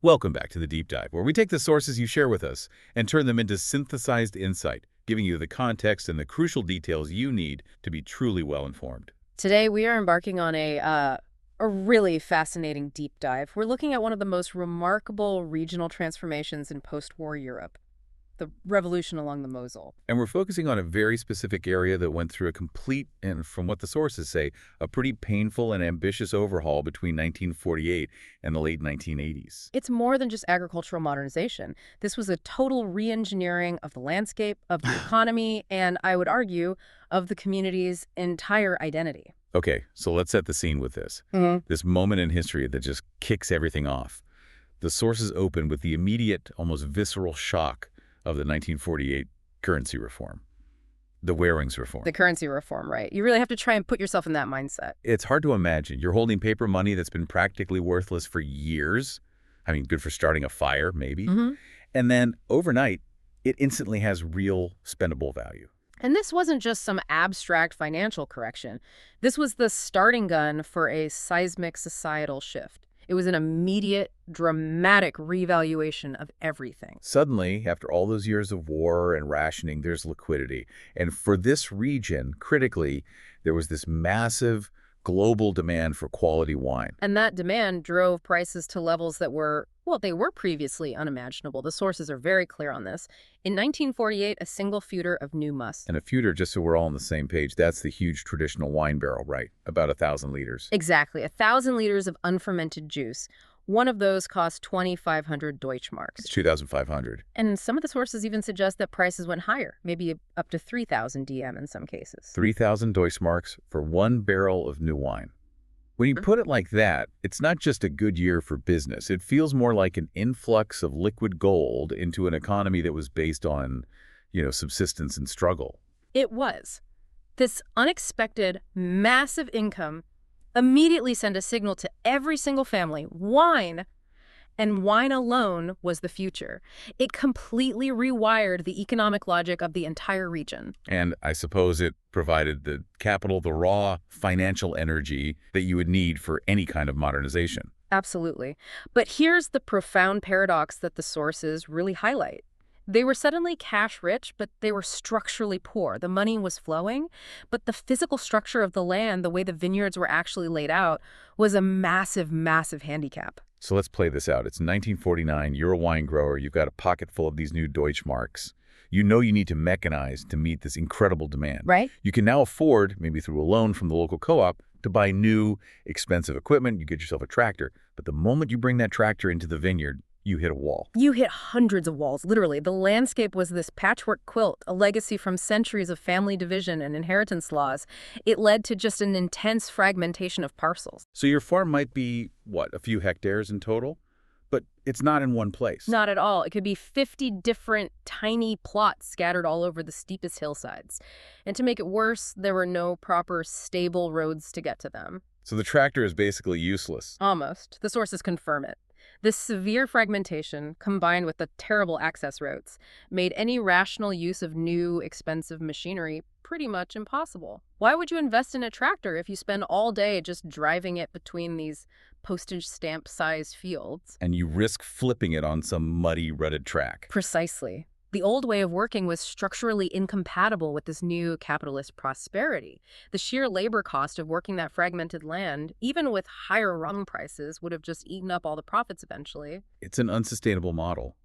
Welcome back to the Deep Dive, where we take the sources you share with us and turn them into synthesized insight, giving you the context and the crucial details you need to be truly well-informed. Today, we are embarking on a really fascinating deep dive. We're looking at one of the most remarkable regional transformations in post-war Europe, the revolution along the Moselle. And we're focusing on a very specific area that went through a complete, and from what the sources say, a pretty painful and ambitious overhaul between 1948 and the late 1980s. It's more than just agricultural modernization. This was a total re-engineering of the landscape, of the economy, and I would argue, of the community's entire identity. Okay, so let's set the scene with this. This moment in history that just kicks everything off. The sources open with the immediate, almost visceral shock of the 1948 currency reform, the Waring's reform. The currency reform, right. You really have to try and put yourself in that mindset. It's hard to imagine. You're holding paper money that's been practically worthless for years. I mean, good for starting a fire, maybe. And then overnight, it instantly has real spendable value. And this wasn't just some abstract financial correction. This was the starting gun for a seismic societal shift. It was an immediate, dramatic revaluation of everything. Suddenly, after all those years of war and rationing, there's liquidity. And for this region, critically, there was this massive global demand for quality wine. And that demand drove prices to levels that were, well, they were previously unimaginable. The sources are very clear on this. In 1948, a single feuder of new must. And a feuder, just so we're all on the same page, that's the huge traditional wine barrel, right? About 1,000 liters. Exactly, 1,000 liters of unfermented juice. One of those cost 2,500 Deutsche Marks. It's 2,500. And some of the sources even suggest that prices went higher, maybe up to 3,000 DM in some cases. 3,000 Deutsche Marks for one barrel of new wine. When you put it like that, it's not just a good year for business. It feels more like an influx of liquid gold into an economy that was based on, subsistence and struggle. It was. This unexpected, massive income immediately sent a signal to every single family. Wine, and wine alone, was the future. It completely rewired the economic logic of the entire region. And I suppose it provided the capital, the raw financial energy that you would need for any kind of modernization. Absolutely. But here's the profound paradox that the sources really highlight. They were suddenly cash-rich, but they were structurally poor. The money was flowing, but the physical structure of the land, the way the vineyards were actually laid out, was a massive, massive handicap. So let's play this out. It's 1949. You're a wine grower. You've got a pocket full of these new Deutsche Marks. You know you need to mechanize to meet this incredible demand. Right. You can now afford, maybe through a loan from the local co-op, to buy new, expensive equipment. You get yourself a tractor. But the moment you bring that tractor into the vineyard, you hit a wall. You hit hundreds of walls, literally. The landscape was this patchwork quilt, a legacy from centuries of family division and inheritance laws. It led to just an intense fragmentation of parcels. So your farm might be, a few hectares in total? But it's not in one place. Not at all. It could be 50 different tiny plots scattered all over the steepest hillsides. And to make it worse, there were no proper stable roads to get to them. So the tractor is basically useless. Almost. The sources confirm it. This severe fragmentation, combined with the terrible access roads, made any rational use of new, expensive machinery pretty much impossible. Why would you invest in a tractor if you spend all day just driving it between these postage stamp-sized fields? And you risk flipping it on some muddy, rutted track. Precisely. The old way of working was structurally incompatible with this new capitalist prosperity. The sheer labor cost of working that fragmented land, even with higher rum prices, would have just eaten up all the profits eventually. It's an unsustainable model.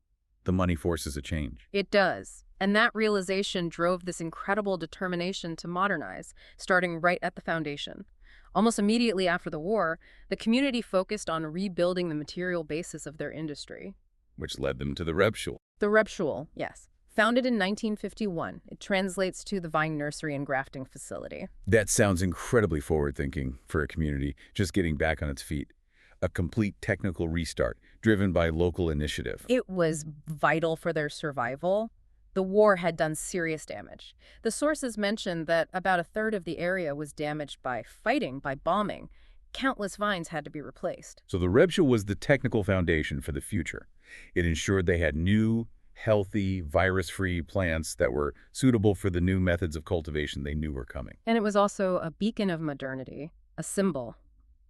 The money forces a change. It does. And that realization drove this incredible determination to modernize, starting right at the foundation. Almost immediately after the war, the community focused on rebuilding the material basis of their industry. Which led them to the Rebschule. The Rebschule, yes. Founded in 1951, it translates to the vine nursery and grafting facility. That sounds incredibly forward-thinking for a community just getting back on its feet. A complete technical restart, driven by local initiative. It was vital for their survival. The war had done serious damage. The sources mentioned that about a third of the area was damaged by fighting, by bombing. Countless vines had to be replaced. So the Rebschule was the technical foundation for the future. It ensured they had new, healthy, virus-free plants that were suitable for the new methods of cultivation they knew were coming. And it was also a beacon of modernity, a symbol.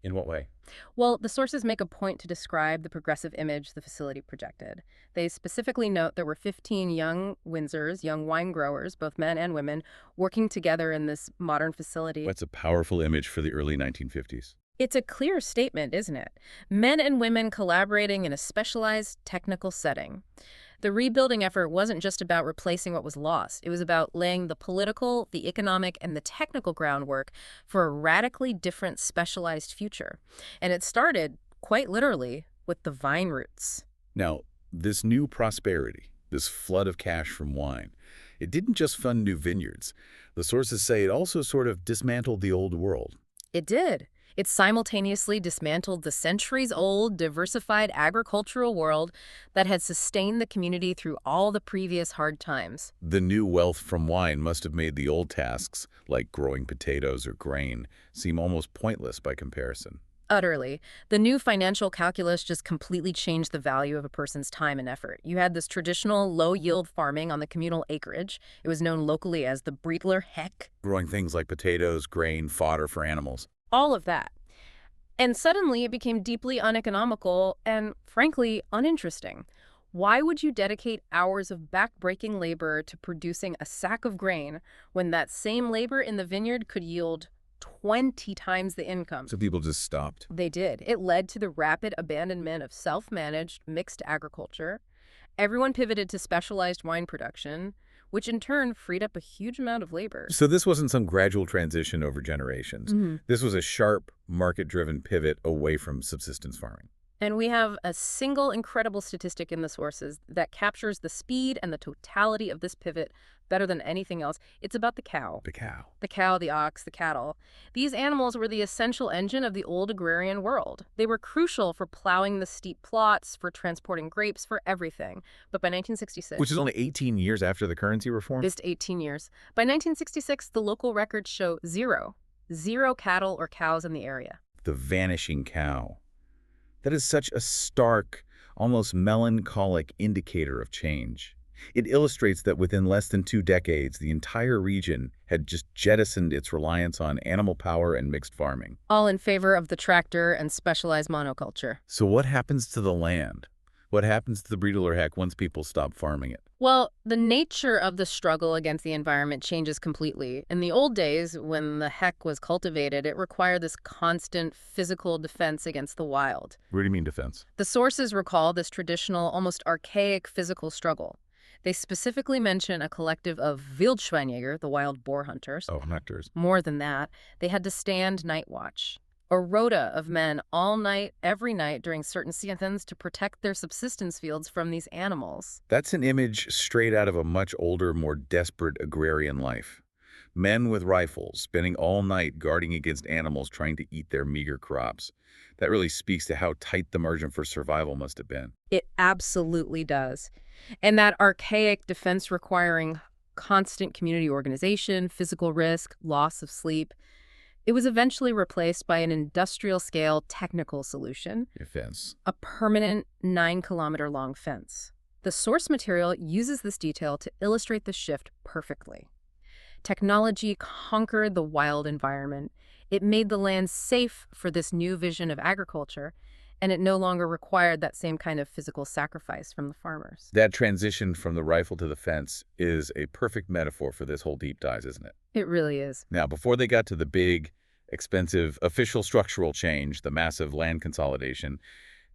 In what way? Well, the sources make a point to describe the progressive image the facility projected. They specifically note there were 15 young Windsors, young wine growers, both men and women, working together in this modern facility. That's a powerful image for the early 1950s. It's a clear statement, isn't it? Men and women collaborating in a specialized technical setting. The rebuilding effort wasn't just about replacing what was lost. It was about laying the political, the economic, and the technical groundwork for a radically different specialized future. And it started, quite literally, with the vine roots. Now, this new prosperity, this flood of cash from wine, it didn't just fund new vineyards. The sources say it also sort of dismantled the old world. It did. It simultaneously dismantled the centuries-old, diversified agricultural world that had sustained the community through all the previous hard times. The new wealth from wine must have made the old tasks, like growing potatoes or grain, seem almost pointless by comparison. Utterly. The new financial calculus just completely changed the value of a person's time and effort. You had this traditional low-yield farming on the communal acreage. It was known locally as the Breedler Heck. Growing things like potatoes, grain, fodder for animals. All of that. And suddenly it became deeply uneconomical and, frankly, uninteresting. Why would you dedicate hours of back-breaking labor to producing a sack of grain when that same labor in the vineyard could yield 20 times the income? So people just stopped. They did. It led to the rapid abandonment of self-managed mixed agriculture. Everyone pivoted to specialized wine production, which in turn freed up a huge amount of labor. So this wasn't some gradual transition over generations. This was a sharp, market-driven pivot away from subsistence farming. And we have a single incredible statistic in the sources that captures the speed and the totality of this pivot better than anything else. It's about the cow. The cow. The cow, the ox, the cattle. These animals were the essential engine of the old agrarian world. They were crucial for plowing the steep plots, for transporting grapes, for everything. But by 1966... Which is only 18 years after the currency reform? Just 18 years. By 1966, the local records show zero. Zero cattle or cows in the area. The vanishing cow. That is such a stark, almost melancholic indicator of change. It illustrates that within less than 2 decades, the entire region had just jettisoned its reliance on animal power and mixed farming. All in favor of the tractor and specialized monoculture. So what happens to the land? What happens to the Breedler Heck once people stop farming it? Well, the nature of the struggle against the environment changes completely. In the old days, when the heck was cultivated, it required this constant physical defense against the wild. What do you mean defense? The sources recall this traditional, almost archaic physical struggle. They specifically mention a collective of Wildschweinjäger, the wild boar hunters. Oh, hunters. More than that, they had to stand night watch. A rota of men all night, every night during certain seasons to protect their subsistence fields from these animals. That's an image straight out of a much older, more desperate agrarian life. Men with rifles spending all night guarding against animals trying to eat their meager crops. That really speaks to how tight the margin for survival must have been. It absolutely does. And that archaic defense requiring constant community organization, physical risk, loss of sleep, it was eventually replaced by an industrial-scale technical solution. A fence. A permanent 9-kilometer-long fence. The source material uses this detail to illustrate the shift perfectly. Technology conquered the wild environment. It made the land safe for this new vision of agriculture, and it no longer required that same kind of physical sacrifice from the farmers. That transition from the rifle to the fence is a perfect metaphor for this whole deep dive, isn't it? It really is. Now, before they got to the big, expensive, official structural change, the massive land consolidation,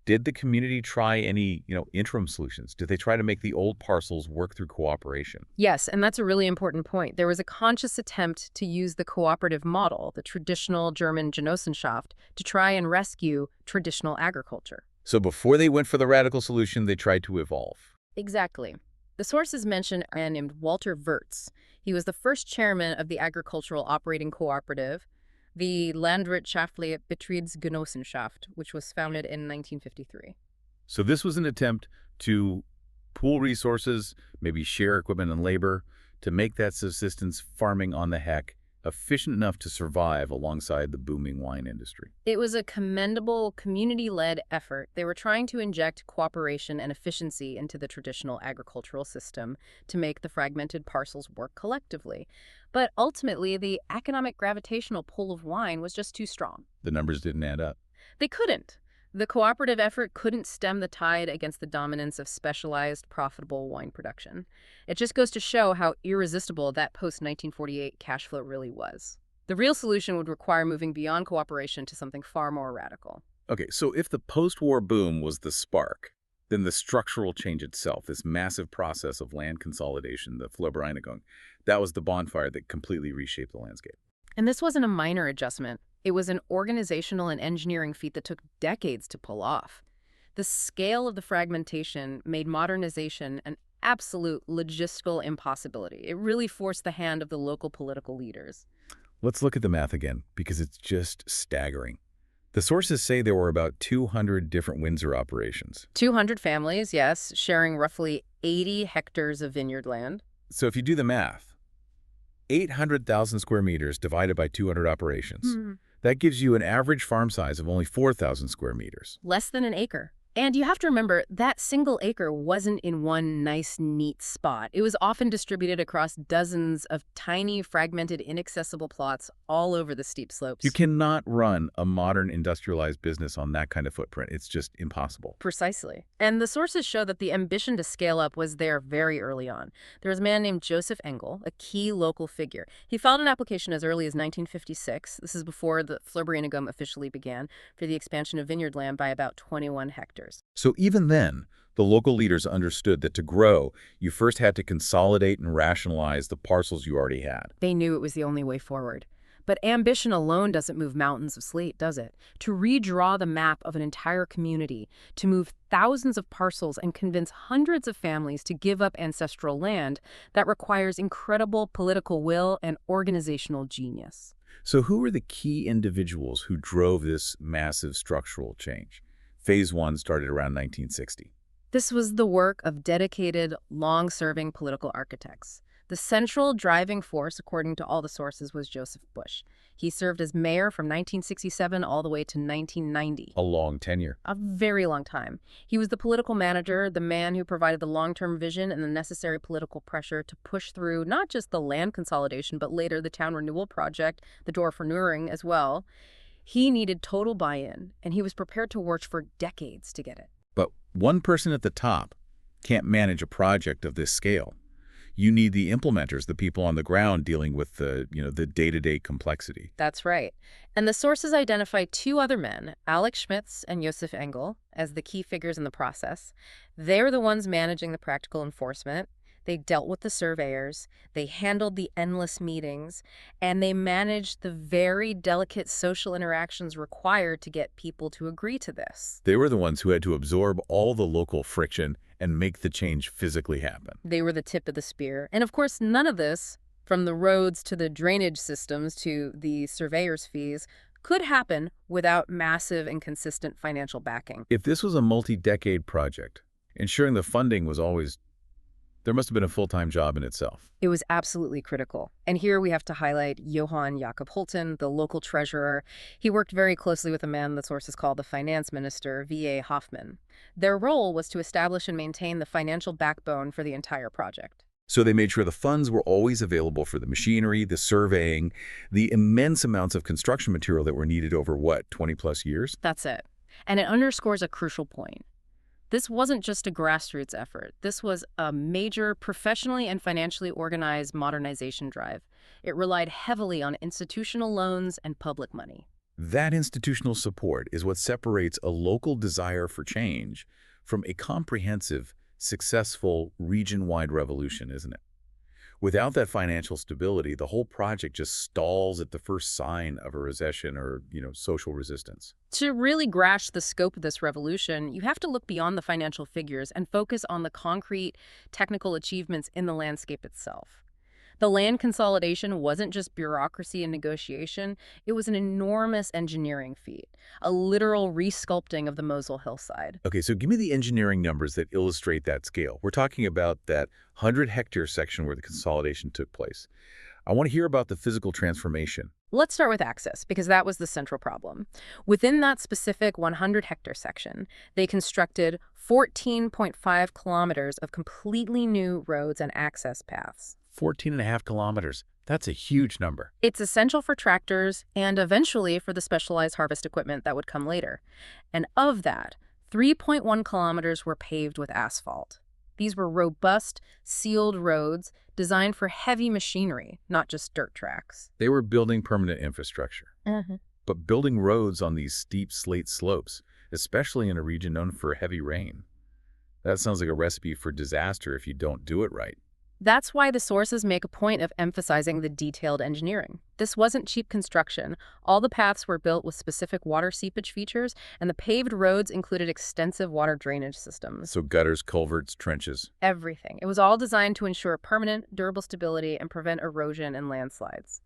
did the community try any, interim solutions? Did they try to make the old parcels work through cooperation? Yes, and that's a really important point. There was a conscious attempt to use the cooperative model, the traditional German Genossenschaft, to try and rescue traditional agriculture. So before they went for the radical solution, they tried to evolve. Exactly. The sources mention a man named Walter Wirtz. He was the first chairman of the agricultural operating cooperative, the Landwirtschaftliche Betriebsgenossenschaft, which was founded in 1953. So this was an attempt to pool resources, maybe share equipment and labor, to make that subsistence farming on the heck efficient enough to survive alongside the booming wine industry. It was a commendable, community-led effort. They were trying to inject cooperation and efficiency into the traditional agricultural system to make the fragmented parcels work collectively. But ultimately, the economic gravitational pull of wine was just too strong. The numbers didn't add up. They couldn't. The cooperative effort couldn't stem the tide against the dominance of specialized, profitable wine production. It just goes to show how irresistible that post-1948 cash flow really was. The real solution would require moving beyond cooperation to something far more radical. Okay, so if the post-war boom was the spark, then the structural change itself, this massive process of land consolidation, the Verbereinigung, that was the bonfire that completely reshaped the landscape. And this wasn't a minor adjustment. It was an organizational and engineering feat that took decades to pull off. The scale of the fragmentation made modernization an absolute logistical impossibility. It really forced the hand of the local political leaders. Let's look at the math again, because it's just staggering. The sources say there were about 200 different Windsor operations. 200 families, yes, sharing roughly 80 hectares of vineyard land. So if you do the math, 800,000 square meters divided by 200 operations. That gives you an average farm size of only 4,000 square meters. Less than an acre. And you have to remember, that single acre wasn't in one nice, neat spot. It was often distributed across dozens of tiny, fragmented, inaccessible plots all over the steep slopes. You cannot run a modern industrialized business on that kind of footprint. It's just impossible. Precisely. And the sources show that the ambition to scale up was there very early on. There was a man named Josef Engel, a key local figure. He filed an application as early as 1956. This is before the Verbereinigung officially began, for the expansion of vineyard land by about 21 hectares. So even then, the local leaders understood that to grow, you first had to consolidate and rationalize the parcels you already had. They knew it was the only way forward. But ambition alone doesn't move mountains of slate, does it? To redraw the map of an entire community, to move thousands of parcels and convince hundreds of families to give up ancestral land, that requires incredible political will and organizational genius. So who were the key individuals who drove this massive structural change? Phase 1 started around 1960. This was the work of dedicated, long-serving political architects. The central driving force, according to all the sources, was Josef Busch. He served as mayor from 1967 all the way to 1990. A long tenure. A very long time. He was the political manager, the man who provided the long-term vision and the necessary political pressure to push through not just the land consolidation, but later the town renewal project, the Dorferneuerung as well. He needed total buy-in, and he was prepared to work for decades to get it. But one person at the top can't manage a project of this scale. You need the implementers, the people on the ground dealing with the day-to-day complexity. That's right. And the sources identify two other men, Alex Schmitz and Josef Engel, as the key figures in the process. They're the ones managing the practical enforcement. They dealt with the surveyors, they handled the endless meetings, and they managed the very delicate social interactions required to get people to agree to this. They were the ones who had to absorb all the local friction and make the change physically happen. They were the tip of the spear. And of course, none of this, from the roads to the drainage systems to the surveyors' fees, could happen without massive and consistent financial backing. If this was a multi-decade project, ensuring the funding was always there must have been a full-time job in itself. It was absolutely critical. And here we have to highlight Johann Jakob Holten, the local treasurer. He worked very closely with a man the sources call the finance minister, V.A. Hoffman. Their role was to establish and maintain the financial backbone for the entire project. So they made sure the funds were always available for the machinery, the surveying, the immense amounts of construction material that were needed over, 20-plus years? That's it. And it underscores a crucial point. This wasn't just a grassroots effort. This was a major, professionally and financially organized modernization drive. It relied heavily on institutional loans and public money. That institutional support is what separates a local desire for change from a comprehensive, successful, region-wide revolution, isn't it? Without that financial stability, the whole project just stalls at the first sign of a recession or, social resistance. To really grasp the scope of this revolution, you have to look beyond the financial figures and focus on the concrete technical achievements in the landscape itself. The land consolidation wasn't just bureaucracy and negotiation, it was an enormous engineering feat, a literal resculpting of the Moselle hillside. Okay, so give me the engineering numbers that illustrate that scale. We're talking about that 100-hectare section where the consolidation took place. I want to hear about the physical transformation. Let's start with access, because that was the central problem. Within that specific 100-hectare section, they constructed 14.5 kilometers of completely new roads and access paths. 14.5 kilometers. That's a huge number. It's essential for tractors and eventually for the specialized harvest equipment that would come later. And of that, 3.1 kilometers were paved with asphalt. These were robust, sealed roads designed for heavy machinery, not just dirt tracks. They were building permanent infrastructure. But building roads on these steep slate slopes, especially in a region known for heavy rain, that sounds like a recipe for disaster if you don't do it right. That's why the sources make a point of emphasizing the detailed engineering. This wasn't cheap construction. All the paths were built with specific water seepage features, and the paved roads included extensive water drainage systems. So gutters, culverts, trenches. Everything. It was all designed to ensure permanent, durable stability and prevent erosion and landslides.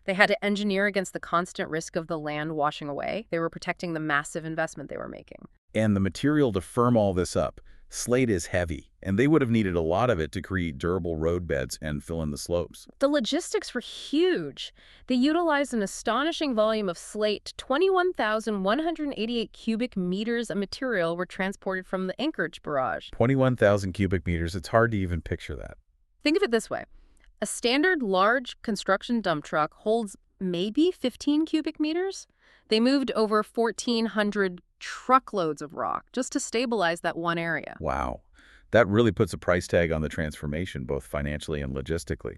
They had to engineer against the constant risk of the land washing away. They were protecting the massive investment they were making. And the material to firm all this up. Slate is heavy, and they would have needed a lot of it to create durable roadbeds and fill in the slopes. The logistics were huge. They utilized an astonishing volume of slate. 21,188 cubic meters of material were transported from the Anchorage barrage. 21,000 cubic meters. It's hard to even picture that. Think of it this way. A standard large construction dump truck holds maybe 15 cubic meters. They moved over 1,400 truckloads of rock just to stabilize that one area. Wow. That really puts a price tag on the transformation, both financially and logistically.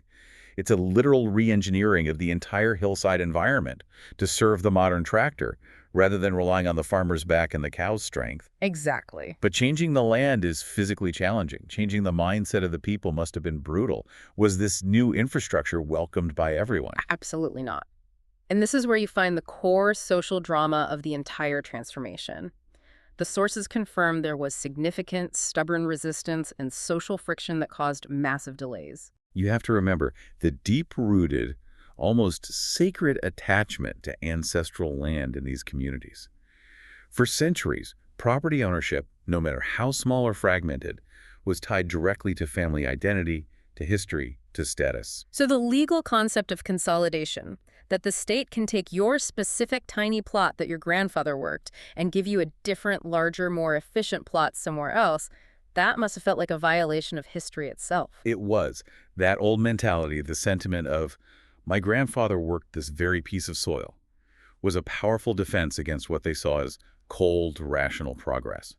It's a literal re-engineering of the entire hillside environment to serve the modern tractor, rather than relying on the farmer's back and the cow's strength. Exactly. But changing the land is physically challenging. Changing the mindset of the people must have been brutal. Was this new infrastructure welcomed by everyone? Absolutely not. And this is where you find the core social drama of the entire transformation. The sources confirm there was significant, stubborn resistance and social friction that caused massive delays. You have to remember the deep-rooted, almost sacred attachment to ancestral land in these communities. For centuries, property ownership, no matter how small or fragmented, was tied directly to family identity, to history, to status. So the legal concept of consolidation, that the state can take your specific tiny plot that your grandfather worked and give you a different, larger, more efficient plot somewhere else, that must have felt like a violation of history itself. It was. That old mentality, the sentiment of, my grandfather worked this very piece of soil, was a powerful defense against what they saw as cold, rational progress.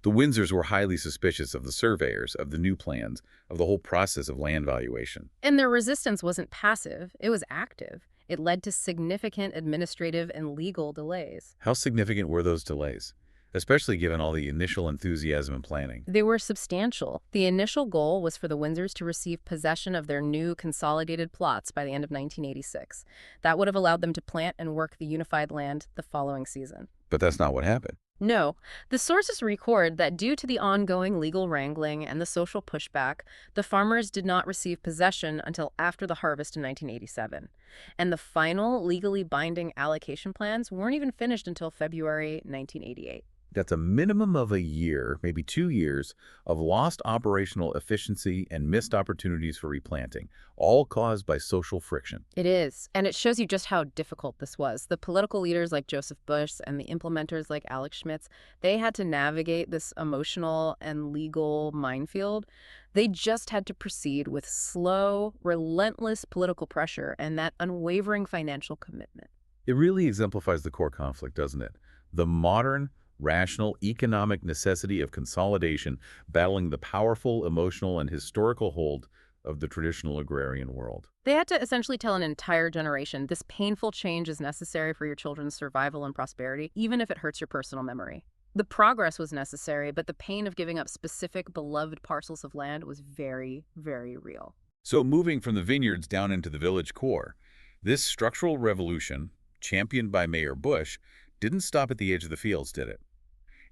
The Windsors were highly suspicious of the surveyors, of the new plans, of the whole process of land valuation. And their resistance wasn't passive, it was active. It led to significant administrative and legal delays. How significant were those delays, especially given all the initial enthusiasm and planning? They were substantial. The initial goal was for the Windsors to receive possession of their new consolidated plots by the end of 1986. That would have allowed them to plant and work the unified land the following season. But that's not what happened. No. The sources record that due to the ongoing legal wrangling and the social pushback, the farmers did not receive possession until after the harvest in 1987. And the final legally binding allocation plans weren't even finished until February 1988. That's a minimum of a year, maybe 2 years, of lost operational efficiency and missed opportunities for replanting, all caused by social friction. It is, and it shows you just how difficult this was. The political leaders like Josef Busch and the implementers like Alex Schmitz, they had to navigate this emotional and legal minefield. They just had to proceed with slow, relentless political pressure and that unwavering financial commitment. It really exemplifies the core conflict, doesn't it? The modern, rational economic necessity of consolidation battling the powerful emotional and historical hold of the traditional agrarian world. They had to essentially tell an entire generation, this painful change is necessary for your children's survival and prosperity, even if it hurts your personal memory. The progress was necessary, but the pain of giving up specific beloved parcels of land was very, very real. So moving from the vineyards down into the village core, this structural revolution, championed by Mayor Busch, didn't stop at the edge of the fields, did it?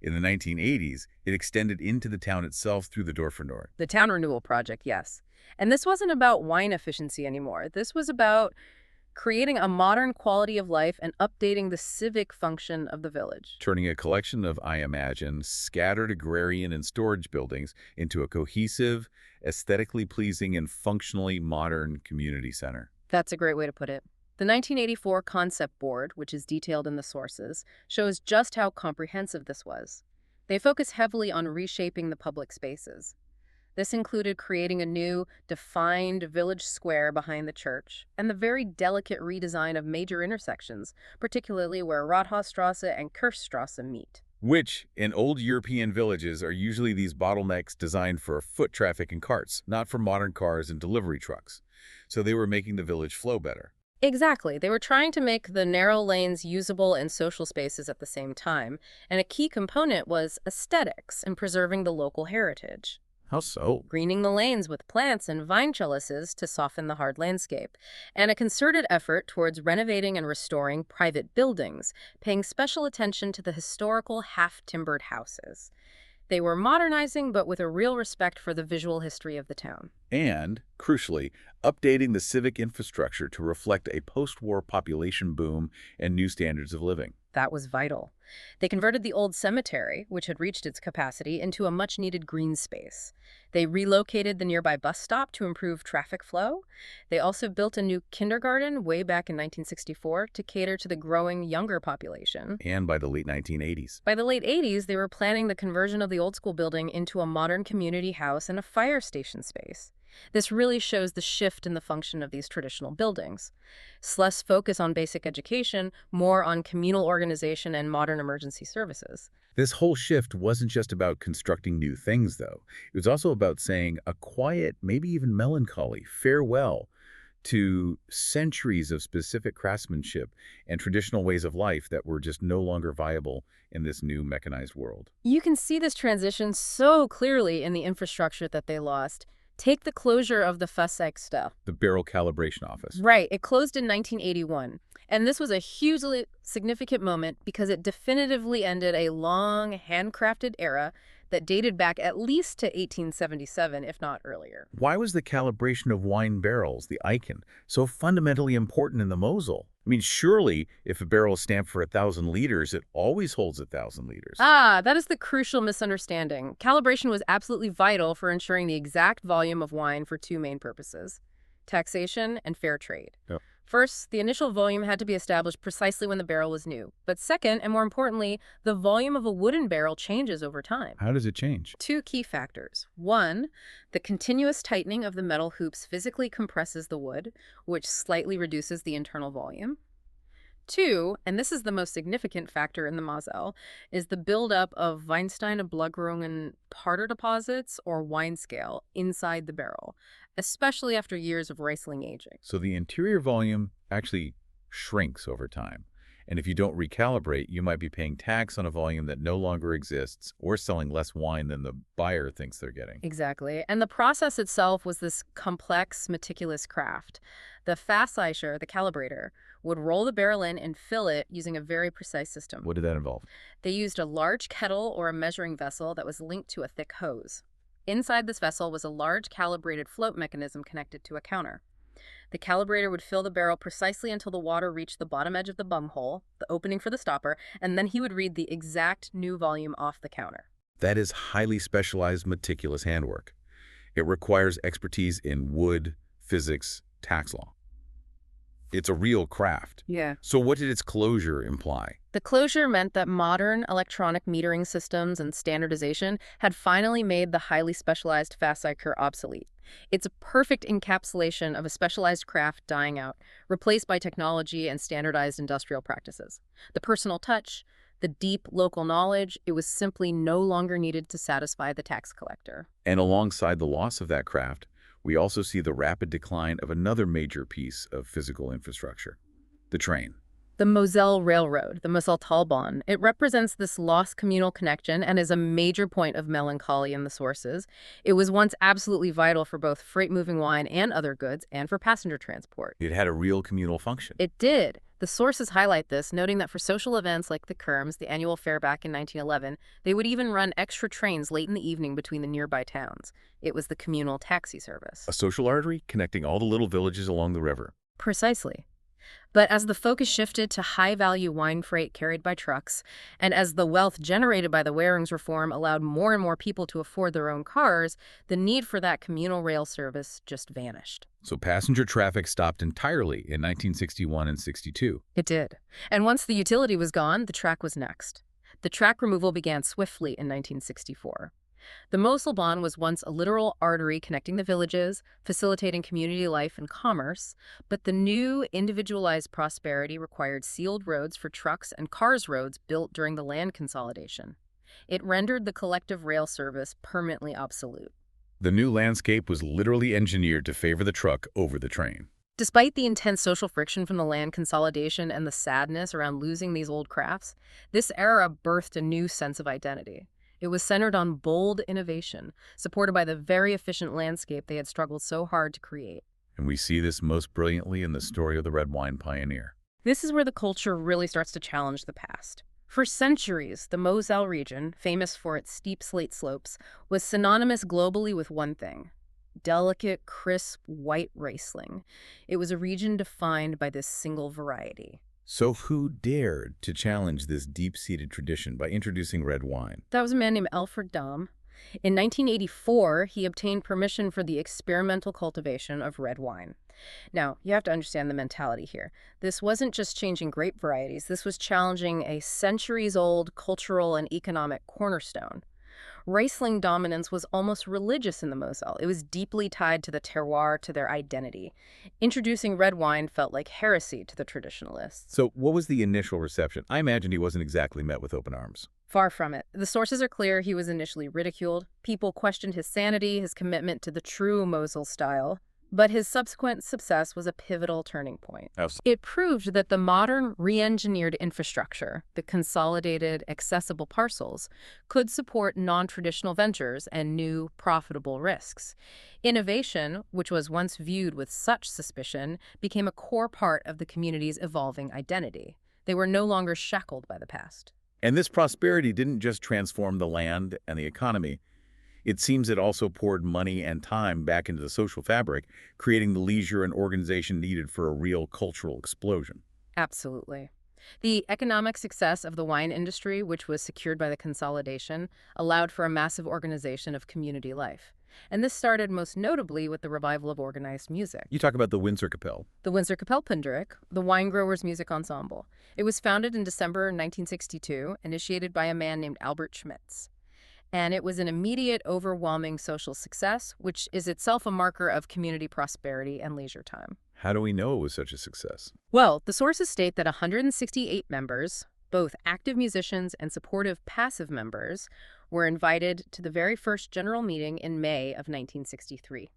In the 1980s, it extended into the town itself through the Dorfernord. The town renewal project, yes. And this wasn't about wine efficiency anymore. This was about creating a modern quality of life and updating the civic function of the village. Turning a collection of, I imagine, scattered agrarian and storage buildings into a cohesive, aesthetically pleasing, and functionally modern community center. That's a great way to put it. The 1984 concept board, which is detailed in the sources, shows just how comprehensive this was. They focus heavily on reshaping the public spaces. This included creating a new, defined village square behind the church, and the very delicate redesign of major intersections, particularly where Rathausstrasse and Kirchstrasse meet. Which, in old European villages, are usually these bottlenecks designed for foot traffic and carts, not for modern cars and delivery trucks. So they were making the village flow better. Exactly. They were trying to make the narrow lanes usable and social spaces at the same time, and a key component was aesthetics and preserving the local heritage. How so? Greening the lanes with plants and vine trellises to soften the hard landscape, and a concerted effort towards renovating and restoring private buildings, paying special attention to the historical half-timbered houses. They were modernizing, but with a real respect for the visual history of the town. And, crucially, updating the civic infrastructure to reflect a post-war population boom and new standards of living. That was vital. They converted the old cemetery, which had reached its capacity, into a much-needed green space. They relocated the nearby bus stop to improve traffic flow. They also built a new kindergarten way back in 1964 to cater to the growing younger population. And by the late 1980s. By the late 80s, they were planning the conversion of the old school building into a modern community house and a fire station space. This really shows the shift in the function of these traditional buildings. Less focus on basic education, more on communal organization and modern emergency services. This whole shift wasn't just about constructing new things, though. It was also about saying a quiet, maybe even melancholy, farewell to centuries of specific craftsmanship and traditional ways of life that were just no longer viable in this new mechanized world. You can see this transition so clearly in the infrastructure that they lost. Take the closure of the Fassungsstelle. The barrel calibration office. Right. It closed in 1981. And this was a hugely significant moment because it definitively ended a long, handcrafted era that dated back at least to 1877, if not earlier. Why was the calibration of wine barrels, the icon, so fundamentally important in the Moselle? I mean, surely if a barrel is stamped for 1,000 liters, it always holds 1,000 liters. That is the crucial misunderstanding. Calibration was absolutely vital for ensuring the exact volume of wine for two main purposes: taxation and fair trade. Yep. First, the initial volume had to be established precisely when the barrel was new. But second, and more importantly, the volume of a wooden barrel changes over time. How does it change? Two key factors. One, the continuous tightening of the metal hoops physically compresses the wood, which slightly reduces the internal volume. Two, and this is the most significant factor in the Moselle, is the buildup of Weinstein Ablagerungen Parter deposits, or wine scale, inside the barrel, especially after years of Riesling aging. So the interior volume actually shrinks over time. And if you don't recalibrate, you might be paying tax on a volume that no longer exists or selling less wine than the buyer thinks they're getting. Exactly. And the process itself was this complex, meticulous craft. The Fasseicher, the calibrator, would roll the barrel in and fill it using a very precise system. What did that involve? They used a large kettle or a measuring vessel that was linked to a thick hose. Inside this vessel was a large calibrated float mechanism connected to a counter. The calibrator would fill the barrel precisely until the water reached the bottom edge of the bunghole, the opening for the stopper, and then he would read the exact new volume off the counter. That is highly specialized, meticulous handwork. It requires expertise in wood, physics, tax law. It's a real craft. Yeah. So what did its closure imply? The closure meant that modern electronic metering systems and standardization had finally made the highly specialized Fasseicher obsolete. It's a perfect encapsulation of a specialized craft dying out, replaced by technology and standardized industrial practices. The personal touch, the deep local knowledge, it was simply no longer needed to satisfy the tax collector. And alongside the loss of that craft, we also see the rapid decline of another major piece of physical infrastructure, the train. The Moselle Railroad, the Moselle-Talbahn, it represents this lost communal connection and is a major point of melancholy in the sources. It was once absolutely vital for both freight-moving wine and other goods and for passenger transport. It had a real communal function. It did. The sources highlight this, noting that for social events like the Kerms, the annual fair back in 1911, they would even run extra trains late in the evening between the nearby towns. It was the communal taxi service. A social artery connecting all the little villages along the river. Precisely. But as the focus shifted to high-value wine freight carried by trucks, and as the wealth generated by the Währungs reform allowed more and more people to afford their own cars, the need for that communal rail service just vanished. So passenger traffic stopped entirely in 1961 and 62. It did. And once the utility was gone, the track was next. The track removal began swiftly in 1964. The Moselle was once a literal artery connecting the villages, facilitating community life and commerce, but the new individualized prosperity required sealed roads for trucks and cars roads built during the land consolidation. It rendered the collective rail service permanently obsolete. The new landscape was literally engineered to favor the truck over the train. Despite the intense social friction from the land consolidation and the sadness around losing these old crafts, this era birthed a new sense of identity. It was centered on bold innovation, supported by the very efficient landscape they had struggled so hard to create. And we see this most brilliantly in the story of the red wine pioneer. This is where the culture really starts to challenge the past. For centuries, the Moselle region, famous for its steep slate slopes, was synonymous globally with one thing: delicate, crisp, white Riesling. It was a region defined by this single variety. So who dared to challenge this deep-seated tradition by introducing red wine? That was a man named Alfred Dahm. In 1984, he obtained permission for the experimental cultivation of red wine. Now, you have to understand the mentality here. This wasn't just changing grape varieties. This was challenging a centuries-old cultural and economic cornerstone. Riesling dominance was almost religious in the Moselle. It was deeply tied to the terroir, to their identity. Introducing red wine felt like heresy to the traditionalists. So what was the initial reception? I imagine he wasn't exactly met with open arms. Far from it. The sources are clear. He was initially ridiculed. People questioned his sanity, his commitment to the true Moselle style. But his subsequent success was a pivotal turning point. It proved that the modern, re-engineered infrastructure, the consolidated, accessible parcels, could support non-traditional ventures and new, profitable risks. Innovation, which was once viewed with such suspicion, became a core part of the community's evolving identity. They were no longer shackled by the past. And this prosperity didn't just transform the land and the economy. It seems it also poured money and time back into the social fabric, creating the leisure and organization needed for a real cultural explosion. Absolutely. The economic success of the wine industry, which was secured by the consolidation, allowed for a massive organization of community life. And this started most notably with the revival of organized music. You talk about the Windsor Kapelle. The Windsor Kapelle Pontaricum, the Wine Growers' Music Ensemble. It was founded in December 1962, initiated by a man named Albert Schmitz. And it was an immediate, overwhelming social success, which is itself a marker of community prosperity and leisure time. How do we know it was such a success? Well, the sources state that 168 members, both active musicians and supportive passive members, were invited to the very first general meeting in May of 1963.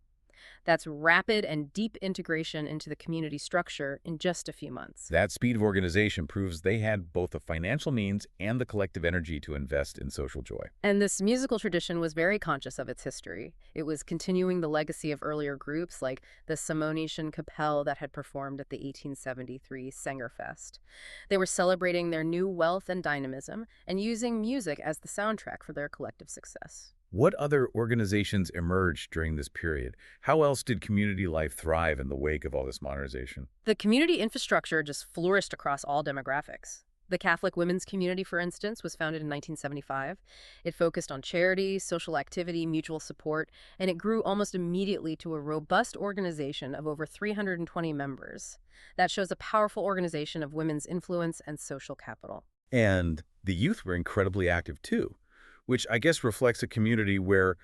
That's rapid and deep integration into the community structure in just a few months. That speed of organization proves they had both the financial means and the collective energy to invest in social joy. And this musical tradition was very conscious of its history. It was continuing the legacy of earlier groups like the Simonischen Kapelle that had performed at the 1873 Sängerfest. They were celebrating their new wealth and dynamism and using music as the soundtrack for their collective success. What other organizations emerged during this period? How else did community life thrive in the wake of all this modernization? The community infrastructure just flourished across all demographics. The Catholic Women's Community, for instance, was founded in 1975. It focused on charity, social activity, mutual support, and it grew almost immediately to a robust organization of over 320 members. That shows a powerful organization of women's influence and social capital. And the youth were incredibly active too, which I guess reflects a community where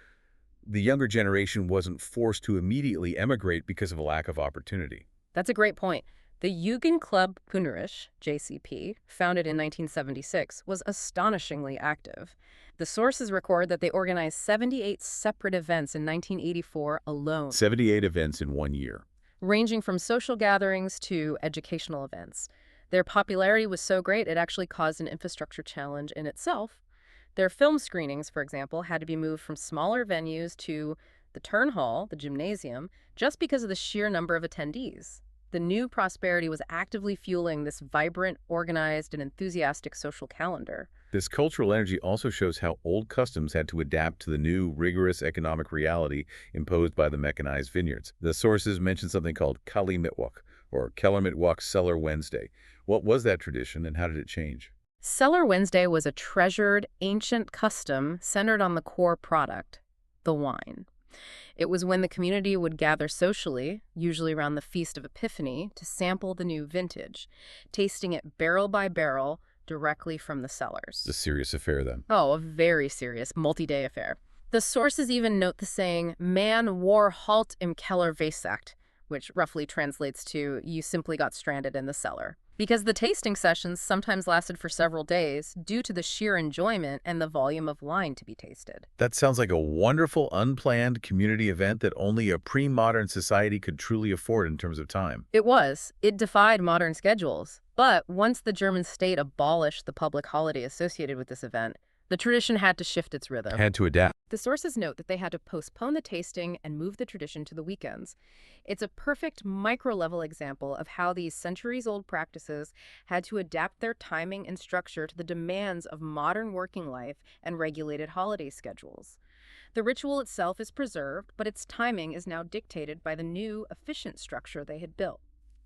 the younger generation wasn't forced to immediately emigrate because of a lack of opportunity. That's a great point. The Jugendclub Punerisch, JCP, founded in 1976, was astonishingly active. The sources record that they organized 78 separate events in 1984 alone. 78 events in 1 year. Ranging from social gatherings to educational events. Their popularity was so great it actually caused an infrastructure challenge in itself. Their film screenings, for example, had to be moved from smaller venues to the Turn Hall, the gymnasium, just because of the sheer number of attendees. The new prosperity was actively fueling this vibrant, organized, and enthusiastic social calendar. This cultural energy also shows how old customs had to adapt to the new, rigorous economic reality imposed by the mechanized vineyards. The sources mention something called Kali Mitwok, or Kellermittwoch Cellar Wednesday. What was that tradition and how did it change? Cellar Wednesday was a treasured, ancient custom centered on the core product, the wine. It was when the community would gather socially, usually around the Feast of Epiphany, to sample the new vintage, tasting it barrel by barrel directly from the cellars. It's a serious affair then. Oh, a very serious, multi-day affair. The sources even note the saying, "Man war halt im Keller versagt," which roughly translates to, "you simply got stranded in the cellar." Because the tasting sessions sometimes lasted for several days due to the sheer enjoyment and the volume of wine to be tasted. That sounds like a wonderful, unplanned community event that only a pre-modern society could truly afford in terms of time. It was. It defied modern schedules. But once the German state abolished the public holiday associated with this event, the tradition had to shift its rhythm. Had to adapt. The sources note that they had to postpone the tasting and move the tradition to the weekends. It's a perfect micro-level example of how these centuries-old practices had to adapt their timing and structure to the demands of modern working life and regulated holiday schedules. The ritual itself is preserved, but its timing is now dictated by the new, efficient structure they had built.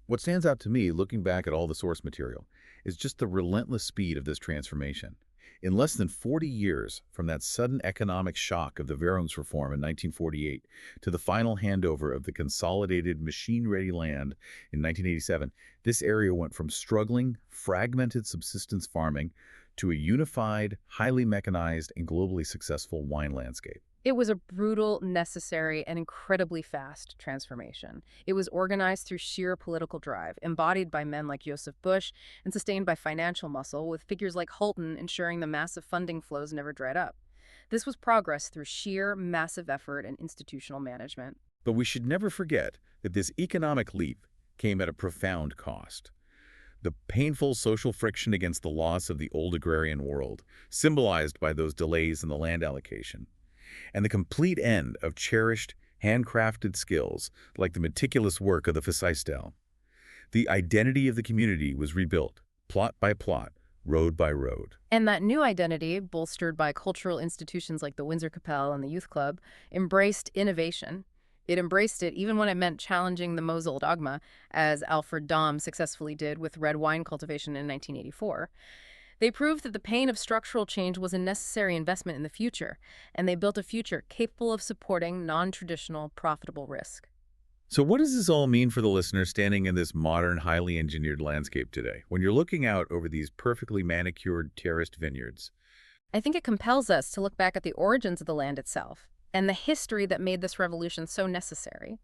What stands out to me, looking back at all the source material, is just the relentless speed of this transformation. In less than 40 years, from that sudden economic shock of the Währungsreform in 1948 to the final handover of the consolidated machine-ready land in 1987, this area went from struggling, fragmented subsistence farming to a unified, highly mechanized, and globally successful wine landscape. It was a brutal, necessary, and incredibly fast transformation. It was organized through sheer political drive, embodied by men like Josef Busch, and sustained by financial muscle, with figures like Hulton ensuring the massive funding flows never dried up. This was progress through sheer, massive effort and institutional management. But we should never forget that this economic leap came at a profound cost. The painful social friction against the loss of the old agrarian world, symbolized by those delays in the land allocation, and the complete end of cherished, handcrafted skills like the meticulous work of the Verseistel. The identity of the community was rebuilt, plot by plot, road by road. And that new identity, bolstered by cultural institutions like the Windsor Capelle and the Youth Club, embraced innovation. It embraced it even when it meant challenging the Moselle dogma, as Alfred Dahm successfully did with red wine cultivation in 1984. They proved that the pain of structural change was a necessary investment in the future, and they built a future capable of supporting non-traditional, profitable risk. So what does this all mean for the listener standing in this modern, highly engineered landscape today? When you're looking out over these perfectly manicured, terraced vineyards, I think it compels us to look back at the origins of the land itself and the history that made this revolution so necessary.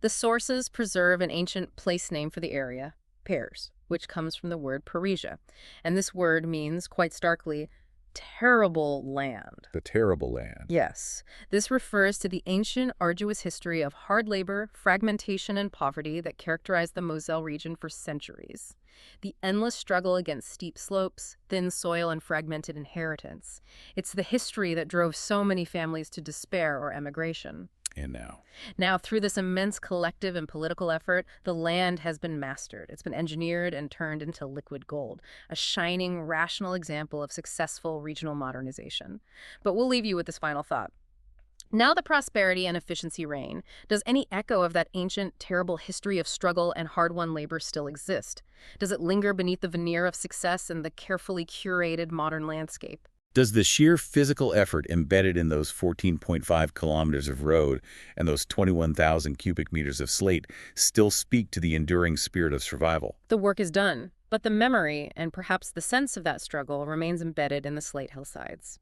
The sources preserve an ancient place name for the area, Pears, which comes from the word Parisia. And this word means, quite starkly, terrible land. the terrible land. Yes, this refers to the ancient, arduous history of hard labor, fragmentation, and poverty that characterized the Moselle region for centuries. The endless struggle against steep slopes, thin soil, and fragmented inheritance. It's the history that drove so many families to despair or emigration. And now? Now, through this immense collective and political effort, the land has been mastered. It's been engineered and turned into liquid gold, a shining, rational example of successful regional modernization. But we'll leave you with this final thought. Now that prosperity and efficiency reign, does any echo of that ancient, terrible history of struggle and hard-won labor still exist? Does it linger beneath the veneer of success in the carefully curated modern landscape? Does the sheer physical effort embedded in those 14.5 kilometers of road and those 21,000 cubic meters of slate still speak to the enduring spirit of survival? The work is done, but the memory and perhaps the sense of that struggle remains embedded in the slate hillsides.